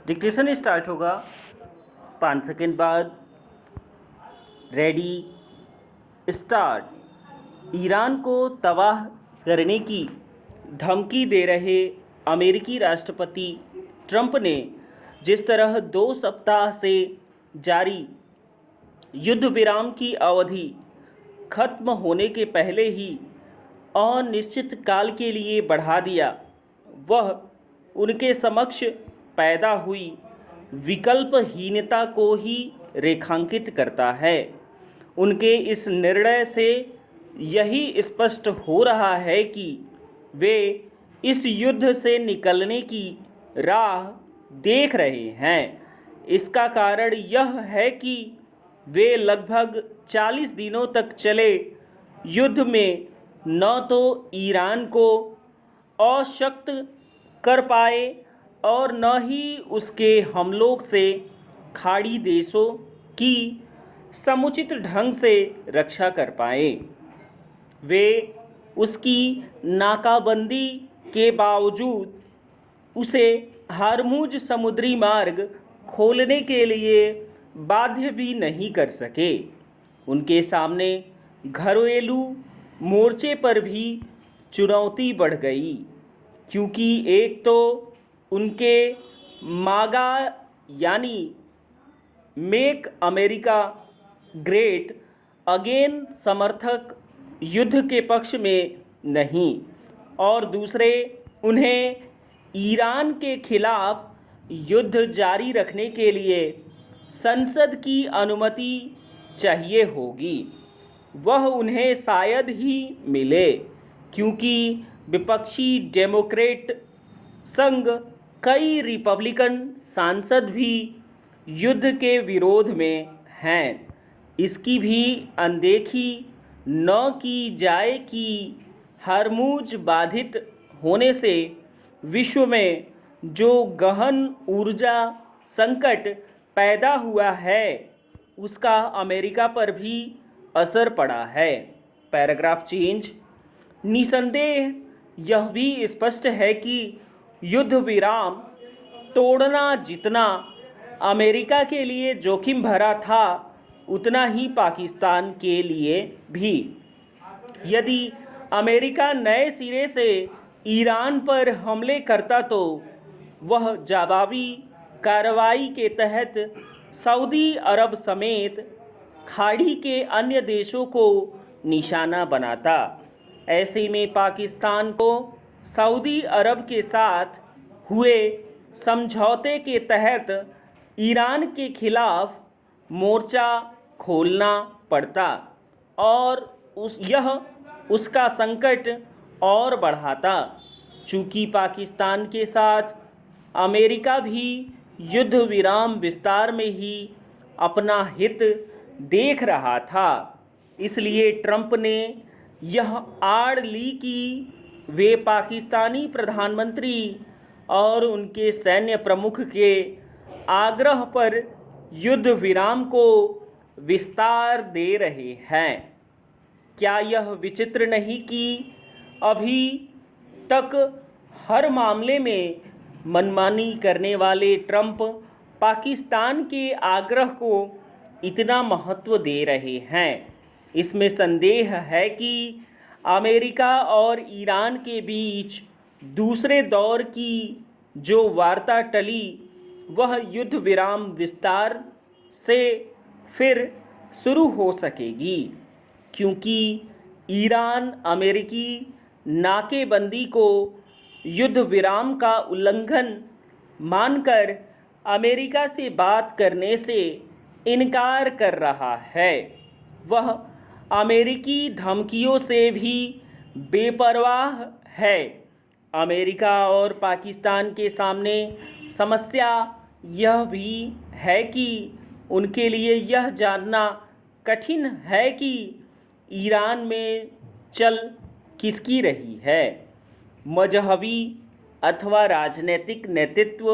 Dictation start होगा 5 second बाद। Ready start. Iran को तबाह करने की धमकी दे रहे अमेरिकी राष्ट्रपति ट्रंप ने जिस तरह 2 सप्ताह से जारी युद्ध विराम की अवधि खत्म होने के पहले ही अनिश्चित काल के लिए बढ़ा दिया, वह उनके समक्ष पैदा हुई विकल्पहीनता को ही रेखांकित करता है। उनके इस निर्णय से यही स्पष्ट हो रहा है कि वे इस युद्ध से निकलने की राह देख रहे हैं। इसका कारण यह है कि वे लगभग 40 दिनों तक चले युद्ध में न तो ईरान को अशक्त कर पाए और न ही उसके हमलों से खाड़ी देशों की समुचित ढंग से रक्षा कर पाए। वे उसकी नाकाबंदी के बावजूद उसे हार्मुज समुद्री मार्ग खोलने के लिए बाध्य भी नहीं कर सके। उनके सामने घरेलू मोर्चे पर भी चुनौती बढ़ गई, क्योंकि एक तो उनके मागा यानी मेक अमेरिका ग्रेट अगेन समर्थक युद्ध के पक्ष में नहीं, और दूसरे उन्हें ईरान के खिलाफ युद्ध जारी रखने के लिए संसद की अनुमति चाहिए होगी। वह उन्हें शायद ही मिले, क्योंकि विपक्षी डेमोक्रेट संघ कई रिपब्लिकन सांसद भी युद्ध के विरोध में हैं। इसकी भी अनदेखी न की जाए कि हरमुज बाधित होने से विश्व में जो गहन ऊर्जा संकट पैदा हुआ है उसका अमेरिका पर भी असर पड़ा है। Paragraph change. निसंदेह यह भी स्पष्ट है कि युद्ध विराम तोड़ना जितना अमेरिका के लिए जोखिम भरा था, उतना ही पाकिस्तान के लिए भी। यदि अमेरिका नए सिरे से ईरान पर हमले करता तो वह जवाबी कार्रवाई के तहत सऊदी अरब समेत खाड़ी के अन्य देशों को निशाना बनाता। ऐसे में पाकिस्तान को सऊदी अरब के साथ हुए समझौते के तहत ईरान के खिलाफ मोर्चा खोलना पड़ता और यह उसका संकट और बढ़ाता। चूँकि पाकिस्तान के साथ अमेरिका भी युद्ध विराम विस्तार में ही अपना हित देख रहा था, इसलिए ट्रंप ने यह आड़ ली कि वे पाकिस्तानी प्रधानमंत्री और उनके सैन्य प्रमुख के आग्रह पर युद्ध विराम को विस्तार दे रहे हैं। क्या यह विचित्र नहीं कि अभी तक हर मामले में मनमानी करने वाले ट्रंप पाकिस्तान के आग्रह को इतना महत्व दे रहे हैं? इसमें संदेह है कि अमेरिका और ईरान के बीच दूसरे दौर की जो वार्ता टली, वह युद्ध विराम विस्तार से फिर शुरू हो सकेगी, क्योंकि ईरान अमेरिकी नाकेबंदी को युद्ध विराम का उल्लंघन मानकर अमेरिका से बात करने से इनकार कर रहा है। वह अमेरिकी धमकियों से भी बेपरवाह है। अमेरिका और पाकिस्तान के सामने समस्या यह भी है कि उनके लिए यह जानना कठिन है कि ईरान में चल किसकी रही है, मजहबी अथवा राजनीतिक नेतृत्व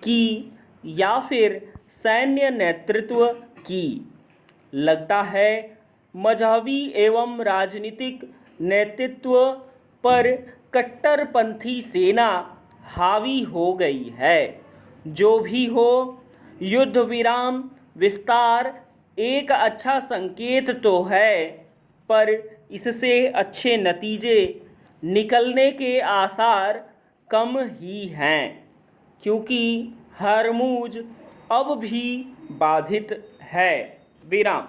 की या फिर सैन्य नेतृत्व की। लगता है मजहबी एवं राजनीतिक नेतृत्व पर कट्टरपंथी सेना हावी हो गई है। जो भी हो, युद्ध विराम विस्तार एक अच्छा संकेत तो है, पर इससे अच्छे नतीजे निकलने के आसार कम ही हैं, क्योंकि हरमुज अब भी बाधित है। विराम।